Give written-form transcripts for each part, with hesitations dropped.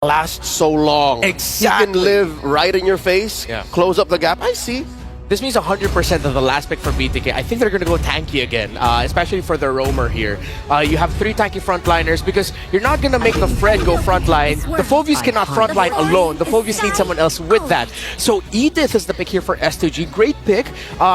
last so long. Exactly. He can live right in your face, close up the gap. I see. This means 100% of the last pick for BTK. I think they're going to go tanky again, especially for the roamer here. You have 3 tanky frontliners because you're not going to make the Fred go frontline. The Phoveus cannot frontline alone. The Phoveus needs someone else with that. So Edith is the pick here for S2G. Great pick.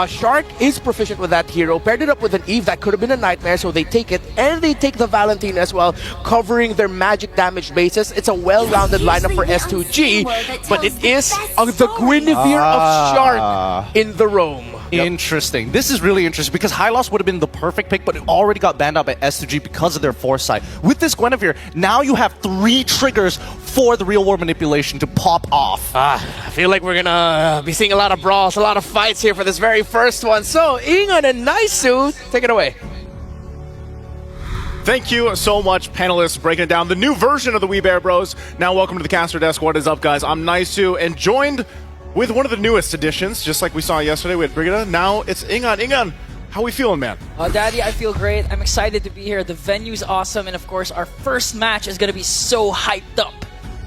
Shark is proficient with that hero. Paired it up with an Eve that could have been a nightmare, so they take it. And they take the Valentine as well, covering their magic damage bases. It's a well-rounded lineup for S2G, but it is the Guinevere of Shark in the roam. Interesting. This is really interesting because High Loss would have been the perfect pick, but it already got banned out by S2G because of their foresight. With this Guinevere, now you have 3 triggers for the real world manipulation to pop off. I feel like we're gonna be seeing a lot of brawls, a lot of fights here for this very first one. So, Ingon and Naisu, take it away. Thank you so much, panelists, breaking it down. The new version of the We Bear Bros. Now, welcome to the caster desk. What is up, guys? I'm Naisu, and joined with one of the newest additions, just like we saw yesterday with Brigida. Now it's Ingon. Ingon, how we feeling, man? Daddy, I feel great. I'm excited to be here. The venue's awesome, and of course, our first match is going to be so hyped up.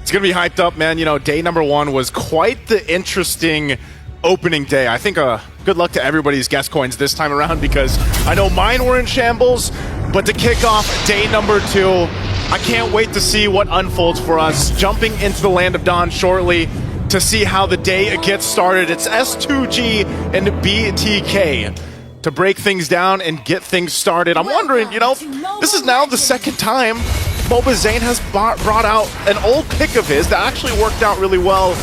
It's going to be hyped up, man. You know, day number 1 was quite the interesting opening day. I think good luck to everybody's guest coins this time around because I know mine were in shambles, but to kick off day number 2, I can't wait to see what unfolds for us. Jumping into the Land of Dawn shortly to see how the day gets started. It's S2G and BTK to break things down and get things started. I'm wondering, you know, this is now the second time Mobazane has brought out an old pick of his that actually worked out really well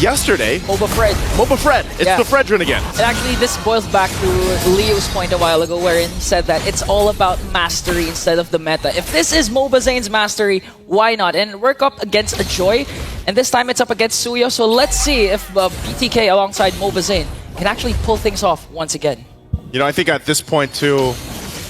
yesterday. Moba Fred. Moba Fred. It's the Fredrin again. And actually, this boils back to Leo's point a while ago wherein he said that it's all about mastery instead of the meta. If this is Mobazane's mastery, why not? And work up against a Joy, and this time it's up against Suyo, so let's see if BTK alongside Mobazane can actually pull things off once again. You know, I think at this point, too,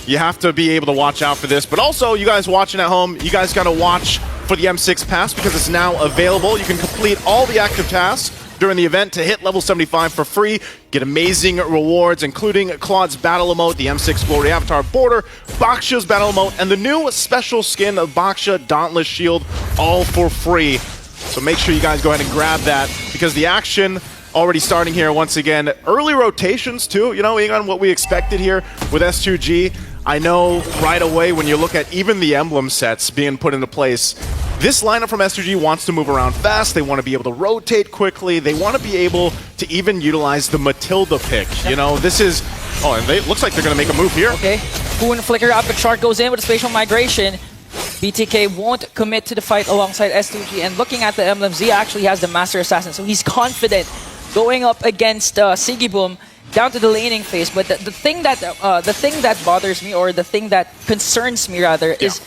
you have to be able to watch out for this, but also, you guys watching at home, you guys got to watch for the M6 pass because it's now available. You can complete all the active tasks during the event to hit level 75 for free, get amazing rewards, including Claude's battle emote, the M6 Glory Avatar Border, Baksha's battle emote, and the new special skin of Baksha Dauntless Shield, all for free. So make sure you guys go ahead and grab that because the action already starting here once again. Early rotations too, you know, Ingon, what we expected here with S2G. I know right away when you look at even the emblem sets being put into place, this lineup from S2G wants to move around fast. They want to be able to rotate quickly. They want to be able to even utilize the Matilda pick. You know, this is... Oh, and it looks like they're going to make a move here. Okay. Boon flicker out, but Shark goes in with a spatial migration. BTK won't commit to the fight alongside S2G. And looking at the emblem, Zia actually has the Master Assassin, so he's confident going up against Sigiboom down to the laning phase. But the thing that bothers me, or the thing that concerns me rather, is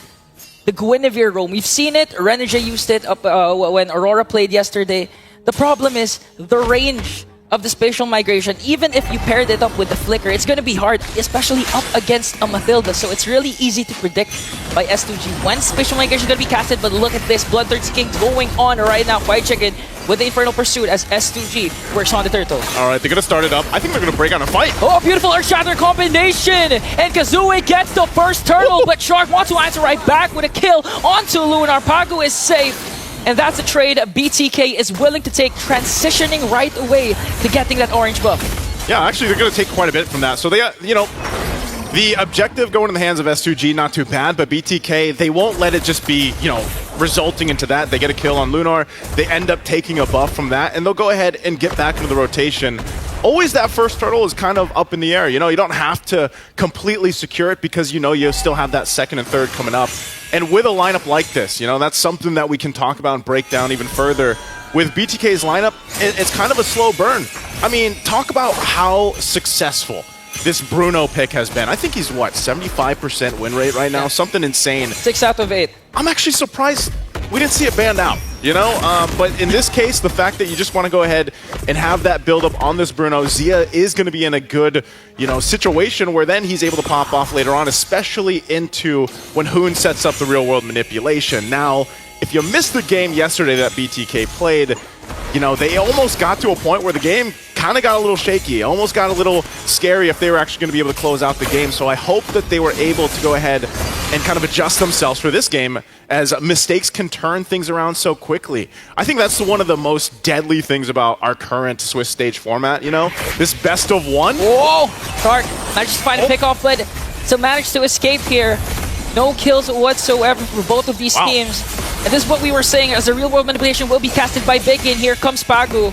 the Guinevere roam. We've seen it. Renege used it up when Aurora played yesterday. The problem is the range of the spatial migration. Even if you paired it up with the flicker, it's going to be hard, especially up against a Matilda. So it's really easy to predict by S2G when spatial migration is going to be casted. But look at this, Bloodthirsty King going on right now. Quiet Chicken with the Infernal Pursuit as S2G works on the turtle. All right, they're going to start it up. I think they're going to break on a fight. Oh, beautiful Earth Shatter combination! And Kazooie gets the first turtle, but Shark wants to answer right back with a kill onto Lunar. Pago is safe. And that's a trade BTK is willing to take, transitioning right away to getting that orange buff. Yeah, actually, they're going to take quite a bit from that. So they, you know, the objective going in the hands of S2G, not too bad, but BTK, they won't let it just be, you know, resulting into that. They get a kill on Lunar, they end up taking a buff from that, and they'll go ahead and get back into the rotation. Always that first turtle is kind of up in the air. You know, you don't have to completely secure it because you know you still have that second and third coming up. And with a lineup like this, you know, that's something that we can talk about and break down even further. With BTK's lineup, it's kind of a slow burn. I mean, talk about how successful this Bruno pick has been. I think he's, what, 75% win rate right now? Yeah. Something insane. 6 out of 8. I'm actually surprised we didn't see it banned out, you know? But in this case, the fact that you just want to go ahead and have that build-up on this Bruno, Zia is going to be in a good, you know, situation where then he's able to pop off later on, especially into when Hoon sets up the real-world manipulation. Now, if you missed the game yesterday that BTK played, you know, they almost got to a point where the game kind kind of got a little shaky. It almost got a little scary if they were actually going to be able to close out the game. So I hope that they were able to go ahead and kind of adjust themselves for this game, as mistakes can turn things around so quickly. I think that's one of the most deadly things about our current Swiss stage format, you know? This best of one. Whoa! Shark managed to find a pickoff, but still managed to escape here. No kills whatsoever for both of these teams. And this is what we were saying, as the real world manipulation will be casted by Big In. Here comes Pagu.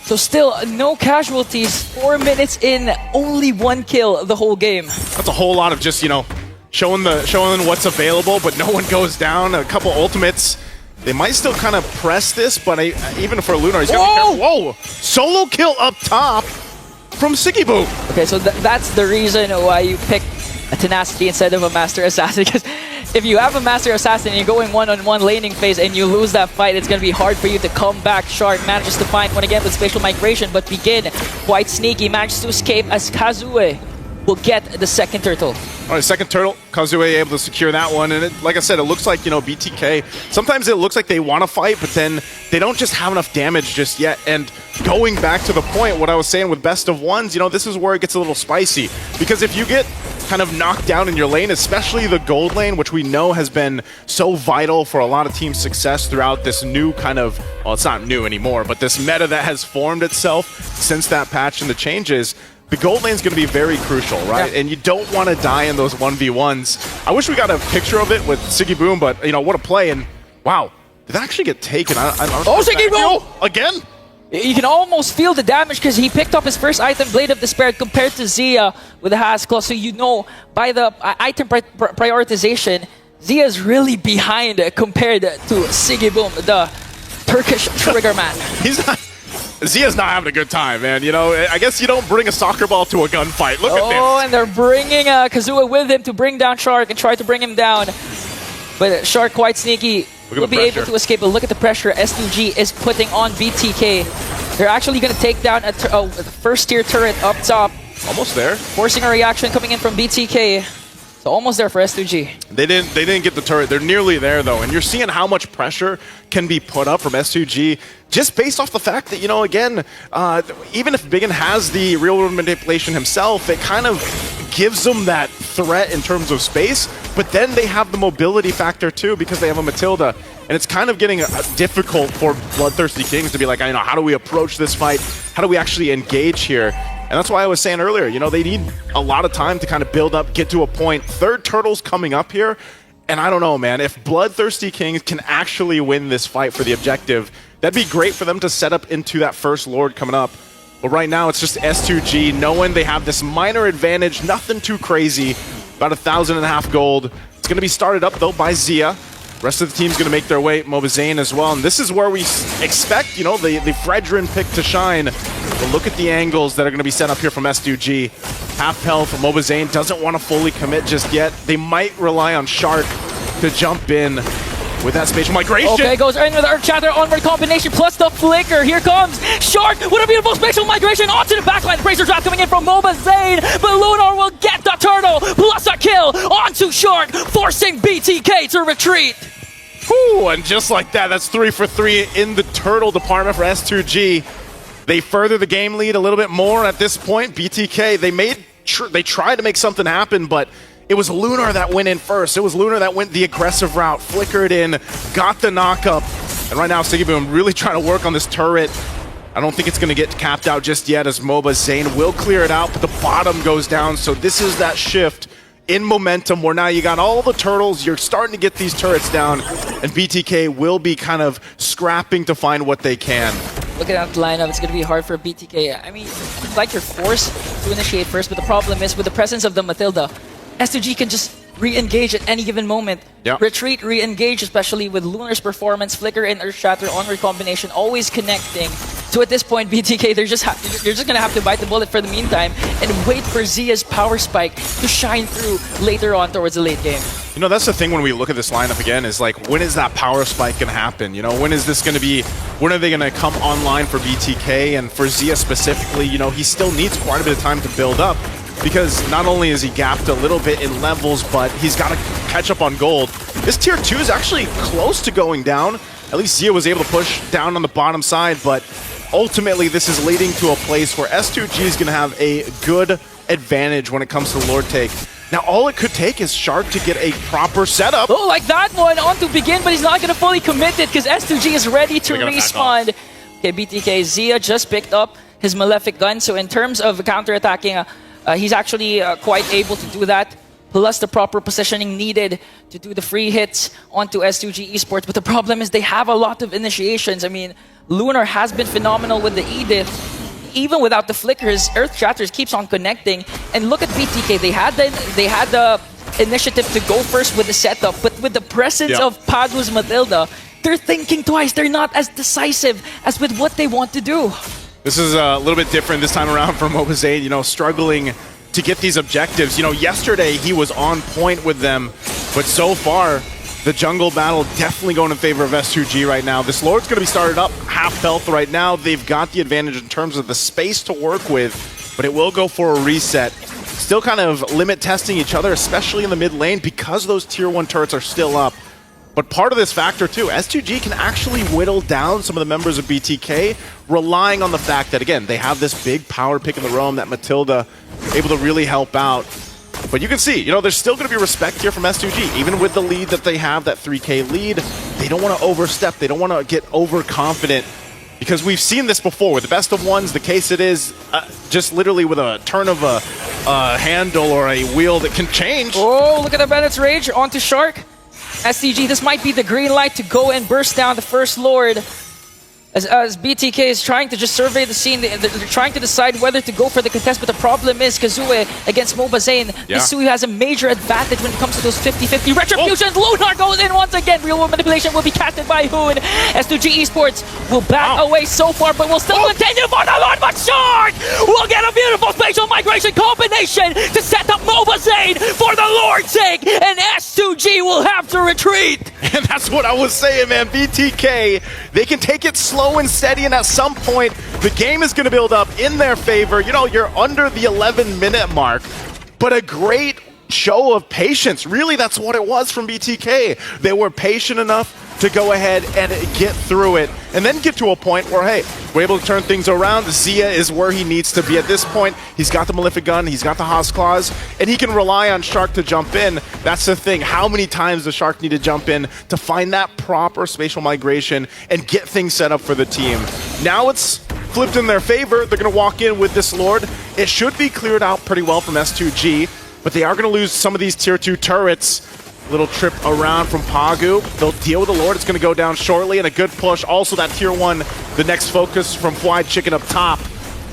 So still no casualties. 4 minutes in, only 1 kill the whole game. That's a whole lot of just, you know, showing what's available, but no one goes down. A couple ultimates. They might still kind of press this, but even for Lunar, he's got to be careful. Whoa! Solo kill up top from Sigiboom. Okay, so that's the reason why you picked a Tenacity instead of a Master Assassin, because if you have a Master Assassin and you're going one-on-one laning phase and you lose that fight, it's going to be hard for you to come back. Shark manages to find one again with Spatial Migration, but Begin, quite sneaky, manages to escape as Kazue will get the second turtle. All right, second turtle. Kazue able to secure that one. And like I said, it looks like, you know, BTK, sometimes it looks like they want to fight, but then they don't just have enough damage just yet. And going back to the point, what I was saying with best of ones, you know, this is where it gets a little spicy. Because if you get kind of knocked down in your lane, especially the gold lane, which we know has been so vital for a lot of team success throughout this new kind of, well, it's not new anymore, but this meta that has formed itself since that patch and the changes, the gold lane is going to be very crucial, right? Yeah. And you don't want to die in those 1v1s. I wish we got a picture of it with Sigiboom, but, you know, what a play. And, wow, did that actually get taken? Oh, Sigiboom! Again? You can almost feel the damage because he picked up his first item, Blade of Despair, compared to Zia with the Has Claw. So you know, by the item prioritization, Zia is really behind compared to Sigiboom, the Turkish trigger man. Zia's not having a good time, man. You know, I guess you don't bring a soccer ball to a gunfight. Look at this. Oh, and they're bringing Kazua with him to bring down Shark and try to bring him down. But Shark, quite sneaky, will be able to escape. But look at the pressure S2G is putting on BTK. They're actually going to take down a first-tier turret up top. Almost there. Forcing a reaction coming in from BTK. So almost there for S2G. They didn't get the turret. They're nearly there, though. And you're seeing how much pressure can be put up from S2G just based off the fact that, you know, again, even if Biggin has the real-world manipulation himself, it kind of gives them that threat in terms of space. But then they have the mobility factor, too, because they have a Matilda. And it's kind of getting difficult for Bloodthirsty Kings to be like, you know, how do we approach this fight? How do we actually engage here? And that's why I was saying earlier, you know, they need a lot of time to kind of build up, get to a point. Third turtle's coming up here. And I don't know, man, if Bloodthirsty Kings can actually win this fight for the objective, that'd be great for them to set up into that first Lord coming up. But right now, it's just S2G, knowing they have this minor advantage, nothing too crazy, about 1,500 gold. It's going to be started up, though, by Zia. Rest of the team's going to make their way, Mobazane as well. And this is where we expect, you know, the Fredrin pick to shine. But look at the angles that are going to be set up here from S2G. Half health, Mobazane doesn't want to fully commit just yet. They might rely on Shark to jump in with that spatial migration. Okay, goes in with the Earth Shatter onward combination plus the flicker. Here comes Shark with a beautiful spatial migration onto the backline. Bracer trap coming in from Mobazane, but Lunar will get the turtle plus a kill onto Shark, forcing BTK to retreat. Whew, and just like that, that's 3 for 3 in the turtle department for S2G. They further the game lead a little bit more at this point. BTK, they tried to make something happen, but it was Lunar that went in first. It was Lunar that went the aggressive route, flickered in, got the knockup. And right now, Sigiboom really trying to work on this turret. I don't think it's going to get capped out just yet, as Mobazane will clear it out, but the bottom goes down. So this is that shift in momentum where now you got all the turtles, you're starting to get these turrets down, and BTK will be kind of scrapping to find what they can. Looking at that lineup, it's going to be hard for BTK. I mean, it's like you're forced to initiate first, but the problem is with the presence of the Matilda, S2G can just re-engage at any given moment. Yep. Retreat, re-engage, especially with Lunar's performance, Flicker and Earth Shatter onward combination, always connecting. So at this point, BTK, you're just going to have to bite the bullet for the meantime and wait for Zia's power spike to shine through later on towards the late game. You know, that's the thing when we look at this lineup again, is like, when is that power spike going to happen? You know, when is this going to be, when are they going to come online for BTK? And for Zia specifically, you know, he still needs quite a bit of time to build up, because not only is he gapped a little bit in levels, but he's got to catch up on gold. This tier 2 is actually close to going down. At least Zia was able to push down on the bottom side, but ultimately this is leading to a place where S2G is going to have a good advantage when it comes to the Lord take. Now, all it could take is Shark to get a proper setup. Oh, like that one on to begin, but he's not going to fully commit it because S2G is ready to respawn. Okay, BTK, Zia just picked up his Malefic gun, so in terms of counterattacking, he's actually quite able to do that. Plus the proper positioning needed to do the free hits onto S2G Esports. But the problem is they have a lot of initiations. I mean, Lunar has been phenomenal with the Edith. Even without the flickers, Earth Shatters keeps on connecting. And look at BTK. They had the initiative to go first with the setup, but with the presence of Pagu's Matilda, they're thinking twice. They're not as decisive as with what they want to do. This is a little bit different this time around for Mobazane, you know, struggling to get these objectives. You know, yesterday he was on point with them, but so far, the jungle battle definitely going in favor of S2G right now. This Lord's going to be started up half health right now. They've got the advantage in terms of the space to work with, but it will go for a reset. Still kind of limit testing each other, especially in the mid lane, because those tier 1 turrets are still up. But part of this factor too, S2G can actually whittle down some of the members of BTK, relying on the fact that, again, they have this big power pick in the roam, that Matilda able to really help out. But you can see, you know, there's still going to be respect here from S2G. Even with the lead that they have, that 3K lead, they don't want to overstep. They don't want to get overconfident. Because we've seen this before. With the best of ones, the case it is just literally with a turn of a handle or a wheel that can change. Oh, look at the Bennett's Rage onto Shark. STG, this might be the green light to go and burst down the first Lord. As BTK is trying to just survey the scene, they're trying to decide whether to go for the contest, but the problem is Kazue against Mobazane. Misui has a major advantage when it comes to those 50-50 retributions. Lunar goes in once again. Real world manipulation will be casted by Hoon. S2G Esports will back away so far, but will still continue for the Lord. But Shark will get a beautiful spatial migration combination to set up Mobazane for the Lord's sake, and S2G will have to retreat. And that's what I was saying, man. BTK, they can take it slow and steady, and at some point, the game is going to build up in their favor. You know, you're under the 11-minute mark, but a great show of patience. Really, that's what it was from BTK. They were patient enough to go ahead and get through it, and then get to a point where, hey, we're able to turn things around. Zia is where he needs to be at this point. He's got the Malefic Gun, he's got the Haas Claws, and he can rely on Shark to jump in. That's the thing. How many times does Shark need to jump in to find that proper spatial migration and get things set up for the team? Now it's flipped in their favor. They're going to walk in with this Lord. It should be cleared out pretty well from S2G, but they are going to lose some of these tier 2 turrets. Little trip around from Pagu. They'll deal with the Lord. It's going to go down shortly, and a good push. Also that tier 1, the next focus from Fried Chicken up top.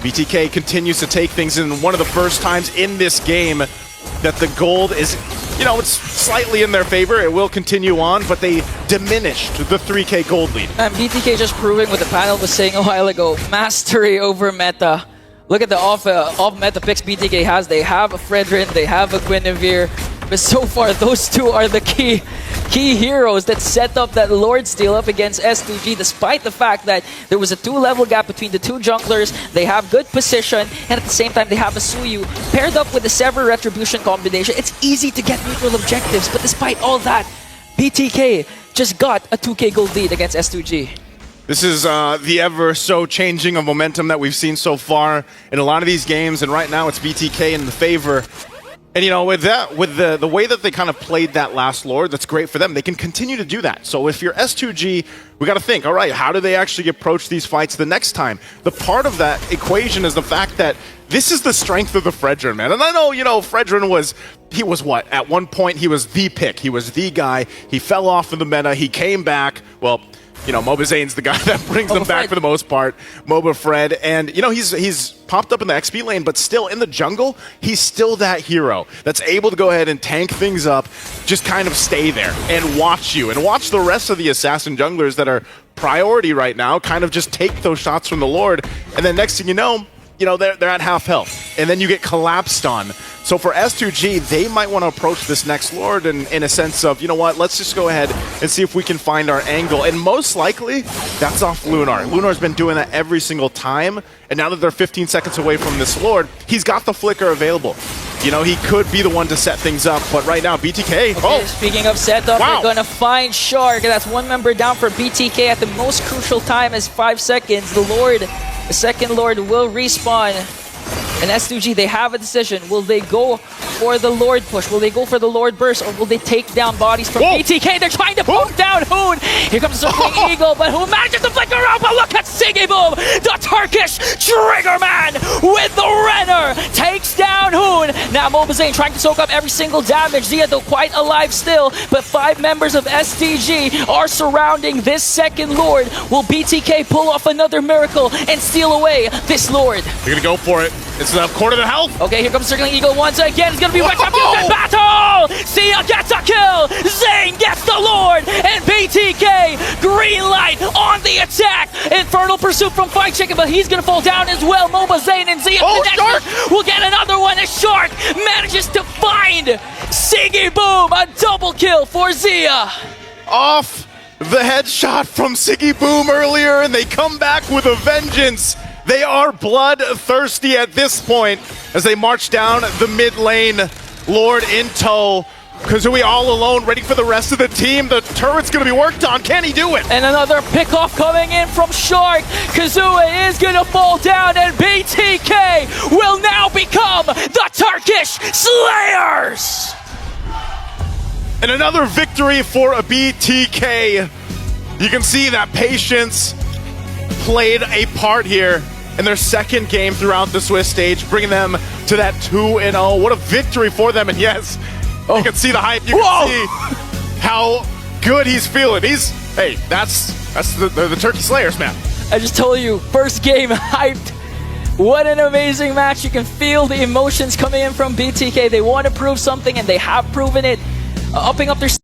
BTK continues to take things in. One of the first times in this game that the gold is, you know, it's slightly in their favor. It will continue on, but they diminished the 3K gold lead. And BTK just proving what the panel was saying a while ago. Mastery over meta. Look at the off-meta picks BTK has. They have a Fredrin, they have a Guinevere. But so far, those two are the key heroes that set up that Lord steal up against S2G, despite the fact that there was a 2-level gap between the two junglers. They have good position, and at the same time, they have a Suyu. Paired up with the Sever Retribution combination, it's easy to get neutral objectives. But despite all that, BTK just got a 2K gold lead against S2G. This is the ever so changing of momentum that we've seen so far in a lot of these games, and right now it's BTK in the favor. And, you know, with that, with the way that they kind of played that last Lord, that's great for them. They can continue to do that. So if you're S2G, we got to think, all right, how do they actually approach these fights the next time? The part of that equation is the fact that this is the strength of the Fredrin, man. And I know, you know, Fredrin was what? At one point, he was the pick. He was the guy. He fell off in the meta. He came back. Well, you know, Mobazane's the guy that brings them back for the most part. Moba Fred. And, you know, he's popped up in the XP lane, but still in the jungle, he's still that hero that's able to go ahead and tank things up, just kind of stay there and watch you. And watch the rest of the assassin junglers that are priority right now kind of just take those shots from the Lord. And then next thing you know, they're at half health. And then you get collapsed on. So for S2G, they might want to approach this next Lord in a sense of, you know what, let's just go ahead and see if we can find our angle. And most likely, that's off Lunar. Lunar's been doing that every single time. And now that they're 15 seconds away from this Lord, he's got the flicker available. you know, he could be the one to set things up. But right now, BTK. Okay, speaking of setup, Wow. they're gonna find Shark. That's one member down for BTK at the most crucial time as 5 seconds. The second Lord will respawn. And S2G, they have a decision. Will they go for the Lord push? Will they go for the Lord burst? Or will they take down bodies from Whoa. BTK? They're trying to poke down Hoon. Here comes the circling Eagle, but Hoon manages to flicker out. But look at Siggy Boom, the Turkish Trigger Man with the Renner. Takes down Hoon. Now Mobazane trying to soak up every single damage. Zia, though, quite alive still. But 5 members of S2G are surrounding this second Lord. Will BTK pull off another miracle and steal away this Lord? They're gonna go for it. It's the quarter to health. Okay, here comes Circling Eagle once again. It's gonna be Wet Champions in battle! Sia gets a kill! Zane gets the Lord! And BTK, green light on the attack! Infernal pursuit from Fight Chicken, but he's gonna fall down as well. Moba Zane and Zia Shark! will get another one as Shark manages to find Siggy Boom! A double kill for Zia! Off the headshot from Siggy Boom earlier, and they come back with a vengeance. They are bloodthirsty at this point as they march down the mid lane. Lord in tow. Kazooie all alone, ready for the rest of the team. The turret's going to be worked on. Can he do it? And another pickoff coming in from Shark. Kazooie is going to fall down, and BTK will now become the Turkish Slayers! And another victory for a BTK. You can see that patience played a part here in their second game throughout the Swiss stage, bringing them to that 2-0. What a victory for them. And yes, you can see the hype. You can see how good he's feeling. Hey, that's the Turkey Slayers, man. I just told you, first game hyped. What an amazing match. You can feel the emotions coming in from BTK. They want to prove something, and they have proven it. Upping up their